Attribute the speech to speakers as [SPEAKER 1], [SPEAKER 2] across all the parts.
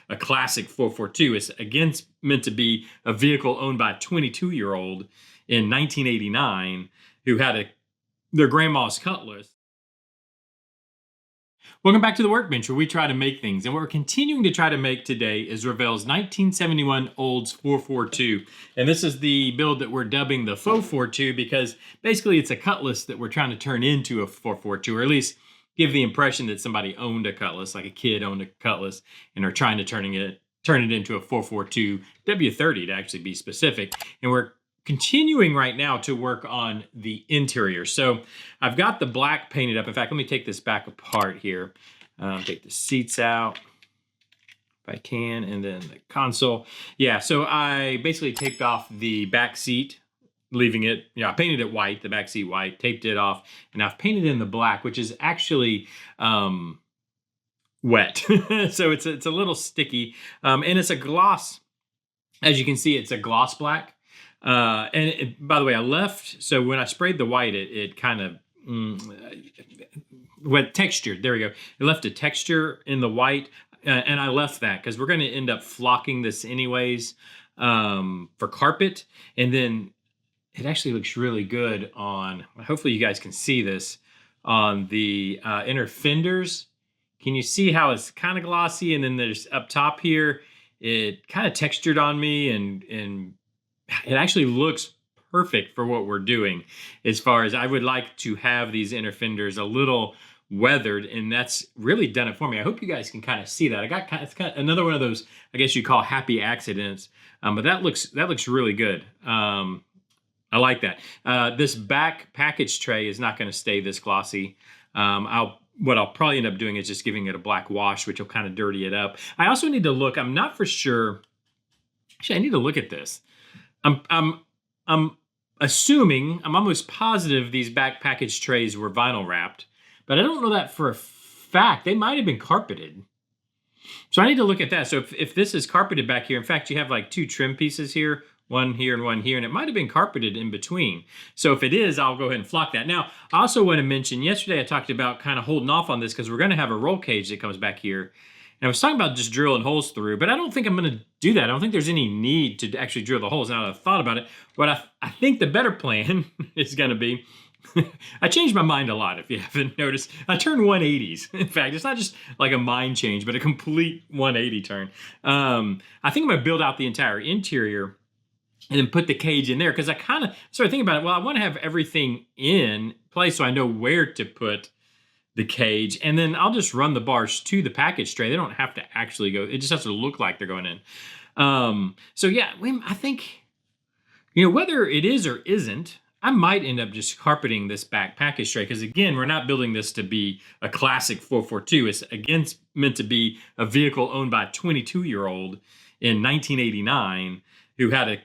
[SPEAKER 1] a classic 442. It's again meant to be a vehicle owned by a 22-year-old in 1989 who had their grandma's Cutlass. Welcome back to the Workbench, where we try to make things. And what we're continuing to try to make today is Revell's 1971 Olds 442. And this is the build that we're dubbing the Faux 42 because basically it's a Cutlass that we're trying to turn into a 442, or at least give the impression that somebody owned a Cutlass, like a kid owned a Cutlass, and are trying to turn it into a 442 W30 to actually be specific. And we're continuing right now to work on the interior. So I've got the black painted up. In fact, let me take this back apart here. Take the seats out if I can, and then the console. Yeah, so I basically taped off the back seat, leaving it, I painted it white, the back seat white, taped it off, and I've painted in the black, which is actually wet. So it's a little sticky, and it's a gloss. As you can see, it's a gloss black. By the way, I left, so when I sprayed the white, it kind of wet textured. There we go. It left a texture in the white, and I left that because we're going to end up flocking this anyways for carpet. And then it actually looks really good on, hopefully you guys can see this, on the inner fenders. Can you see how it's kind of glossy? And then there's up top here, it kind of textured on me, and it actually looks perfect for what we're doing. As far as I would like to have these inner fenders a little weathered, and that's really done it for me. I hope you guys can kind of see that. It's kind of another one of those, I guess you call happy accidents, but that looks really good. I like that. This back package tray is not going to stay this glossy. What I'll probably end up doing is just giving it a black wash, which will kind of dirty it up. I also need to look. I'm not for sure. Actually, I need to look at this. I'm assuming, I'm almost positive these back package trays were vinyl wrapped, but I don't know that for a fact. They might have been carpeted. So I need to look at that. So if this is carpeted back here, in fact, you have like two trim pieces here, one here, and it might have been carpeted in between. So if it is, I'll go ahead and flock that. Now, I also want to mention, yesterday I talked about kind of holding off on this because we're going to have a roll cage that comes back here. And I was talking about just drilling holes through, but I don't think I'm going to do that. I don't think there's any need to actually drill the holes. Now that I've thought about it, what I think the better plan is going to be, I changed my mind a lot, if you haven't noticed. I turned 180s. In fact, it's not just like a mind change, but a complete 180 turn. I think I'm going to build out the entire interior and then put the cage in there, because I kind of started thinking about it. Well, I want to have everything in place so I know where to put the cage, and then I'll just run the bars to the package tray. They don't have to actually go. It just has to look like they're going in. So yeah, I think, whether it is or isn't, I might end up just carpeting this back package tray, because again, we're not building this to be a classic 442. It's again meant to be a vehicle owned by a 22-year-old in 1989 who had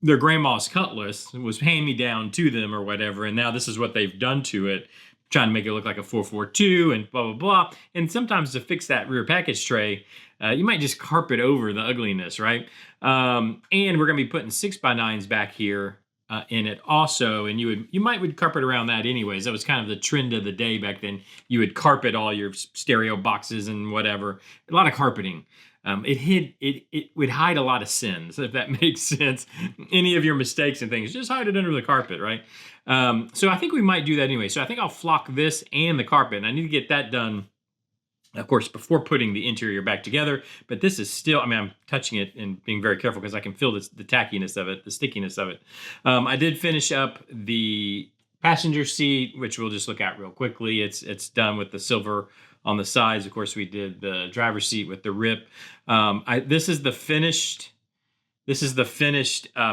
[SPEAKER 1] their grandma's Cutlass, was hand-me-down to them or whatever, and now this is what they've done to it, trying to make it look like a 442 and blah, blah, blah. And sometimes to fix that rear package tray, you might just carpet over the ugliness, right? And we're going to be putting 6x9s back here in it also. And you might carpet around that anyways. That was kind of the trend of the day back then. You would carpet all your stereo boxes and whatever. A lot of carpeting. It would hide a lot of sins, if that makes sense. Any of your mistakes and things, just hide it under the carpet, right? So I think we might do that anyway. So I think I'll flock this and the carpet, and I need to get that done, of course, before putting the interior back together. But this is still, I'm touching it and being very careful because I can feel the tackiness of it, the stickiness of it. I did finish up the passenger seat, which we'll just look at real quickly. It's done with the silver on the sides. Of course, we did the driver's seat with the rip. This is the finished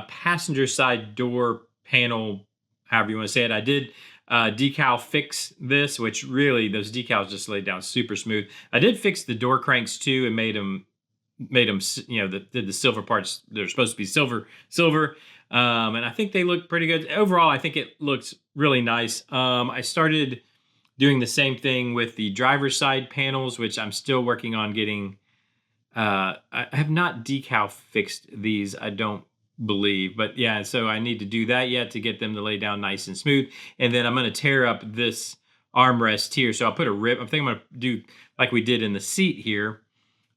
[SPEAKER 1] passenger side door panel, however you want to say it. I did decal fix this, which really, those decals just laid down super smooth. I did fix the door cranks too and made them, did the silver parts. They're supposed to be silver. And I think they look pretty good. Overall, I think it looks really nice. I started doing the same thing with the driver's side panels, which I'm still working on getting. I have not decal fixed these, I don't believe, but yeah, so I need to do that yet to get them to lay down nice and smooth. And then I'm going to tear up this armrest here. So I'll put a rip. I think I'm going to do like we did in the seat here.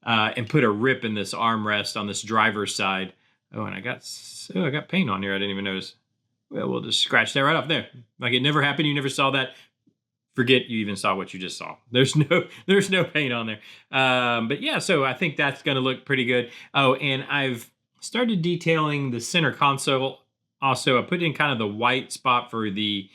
[SPEAKER 1] and put a rip in this armrest on this driver's side. Oh, and I got paint on here. I didn't even notice. Well, we'll just scratch that right off there. Like it never happened. You never saw that. Forget you even saw what you just saw. There's no paint on there. But yeah, so I think that's going to look pretty good. Oh, and I've started detailing the center console. Also, I put in kind of the white spot for the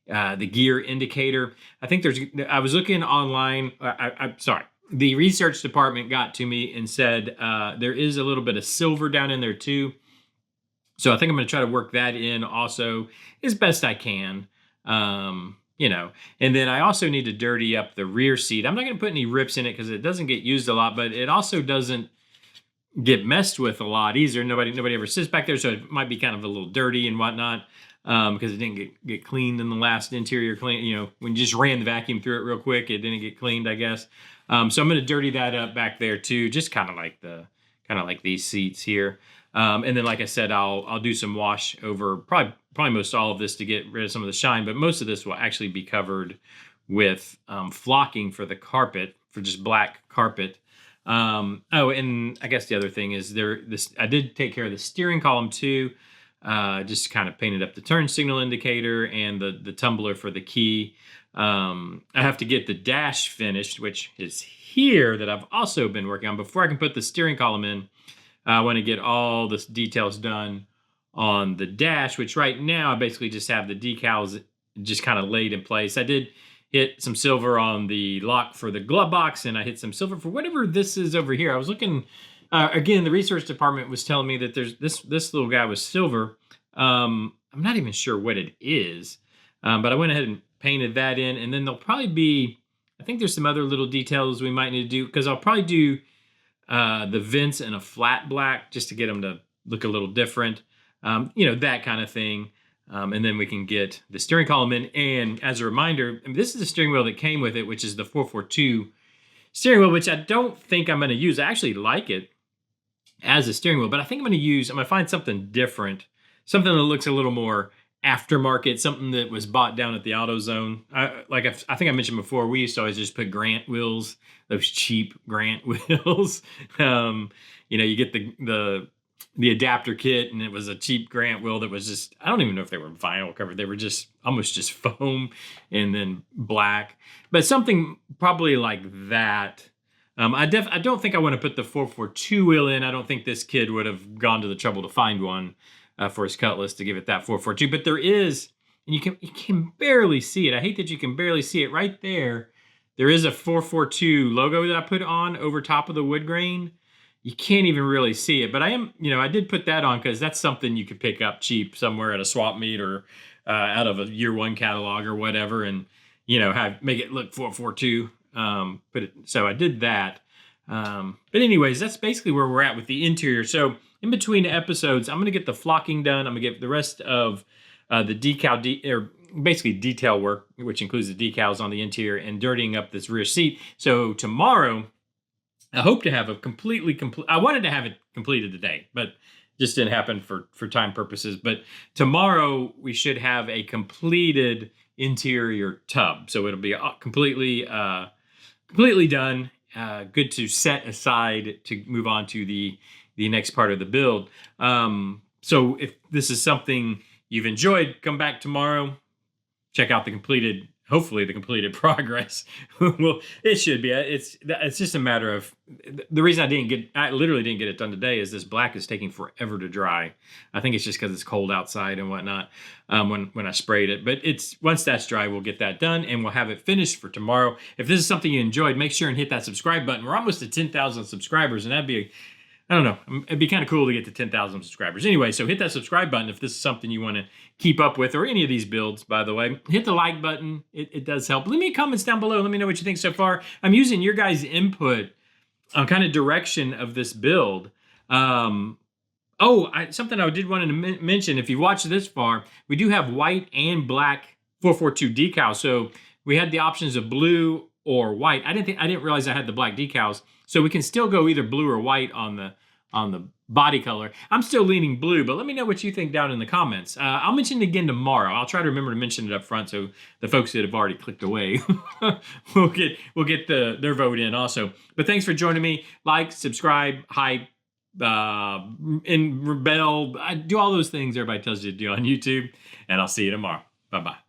[SPEAKER 1] gear indicator. I think I was looking online. I'm sorry. The research department got to me and said there is a little bit of silver down in there too. So I think I'm going to try to work that in also as best I can. And then I also need to dirty up the rear seat. I'm not going to put any rips in it because it doesn't get used a lot, but it also doesn't get messed with a lot either. Nobody ever sits back there, so it might be kind of a little dirty and whatnot because it didn't get cleaned in the last interior clean. When you just ran the vacuum through it real quick, it didn't get cleaned, I guess. So I'm going to dirty that up back there too, just kind of like these seats here. And then, like I said, I'll do some wash over probably most all of this to get rid of some of the shine, but most of this will actually be covered with flocking for the carpet, for just black carpet. And I guess the other thing is I did take care of the steering column too. Just kind of painted up the turn signal indicator and the tumbler for the key. I have to get the dash finished, which is here, that I've also been working on. Before I can put the steering column in, I want to get all the details done on the dash, which right now I basically just have the decals just kind of laid in place. I did hit some silver on the lock for the glove box, and I hit some silver for whatever this is over here. I was looking, again, the research department was telling me that there's this little guy was silver. I'm not even sure what it is, but I went ahead and painted that in, and then there'll probably be, I think there's some other little details we might need to do, because I'll probably do the vents in a flat black just to get them to look a little different, that kind of thing. And then we can get the steering column in. And as a reminder, this is the steering wheel that came with it, which is the 442 steering wheel, which I don't think I'm going to use. I actually like it as a steering wheel, but I think I'm going to find something different, something that looks a little more aftermarket, something that was bought down at the AutoZone. I think I mentioned before, we used to always just put Grant wheels, those cheap Grant wheels. You get the adapter kit, and it was a cheap Grant wheel that was just, I don't even know if they were vinyl covered. They were just almost just foam and then black, but something probably like that. I don't think I want to put the 442 wheel in. I don't think this kid would have gone to the trouble to find one for his Cutlass to give it that 442. But there is, and you can barely see it. I hate that you can barely see it right there. There is a 442 logo that I put on over top of the wood grain. You can't even really see it, but I did put that on because that's something you could pick up cheap somewhere at a swap meet or out of a year one catalog or whatever, and make it look 442. So I did that. But anyways, that's basically where we're at with the interior. So in between episodes, I'm going to get the flocking done. I'm going to get the rest of the basically detail work, which includes the decals on the interior and dirtying up this rear seat. So tomorrow, I hope to have I wanted to have it completed today, but just didn't happen for time purposes. But tomorrow we should have a completed interior tub. So it'll be completely done. Good to set aside to move on to the next part of the build. So if this is something you've enjoyed, come back tomorrow, check out hopefully the completed progress. Well, it should be. It's just a matter of, the reason I literally didn't get it done today is this black is taking forever to dry. I think it's just because it's cold outside and whatnot when I sprayed it. But once that's dry, we'll get that done and we'll have it finished for tomorrow. If this is something you enjoyed, make sure and hit that subscribe button. We're almost at 10,000 subscribers, and it'd be kind of cool to get to 10,000 subscribers. Anyway, so hit that subscribe button if this is something you want to keep up with, or any of these builds, by the way. Hit the like button. It does help. Leave me comments down below. Let me know what you think so far. I'm using your guys' input on kind of direction of this build. Something I did want to mention, if you watched this far, we do have white and black 442 decals. So we had the options of blue or white. I didn't realize I had the black decals. So we can still go either blue or white on body color. I'm still leaning blue, but let me know what you think down in the comments. I'll mention it again tomorrow. I'll try to remember to mention it up front so the folks that have already clicked away will get their vote in also. But thanks for joining me. Like, subscribe, hype, and rebel. I do all those things everybody tells you to do on YouTube, and I'll see you tomorrow. Bye-bye.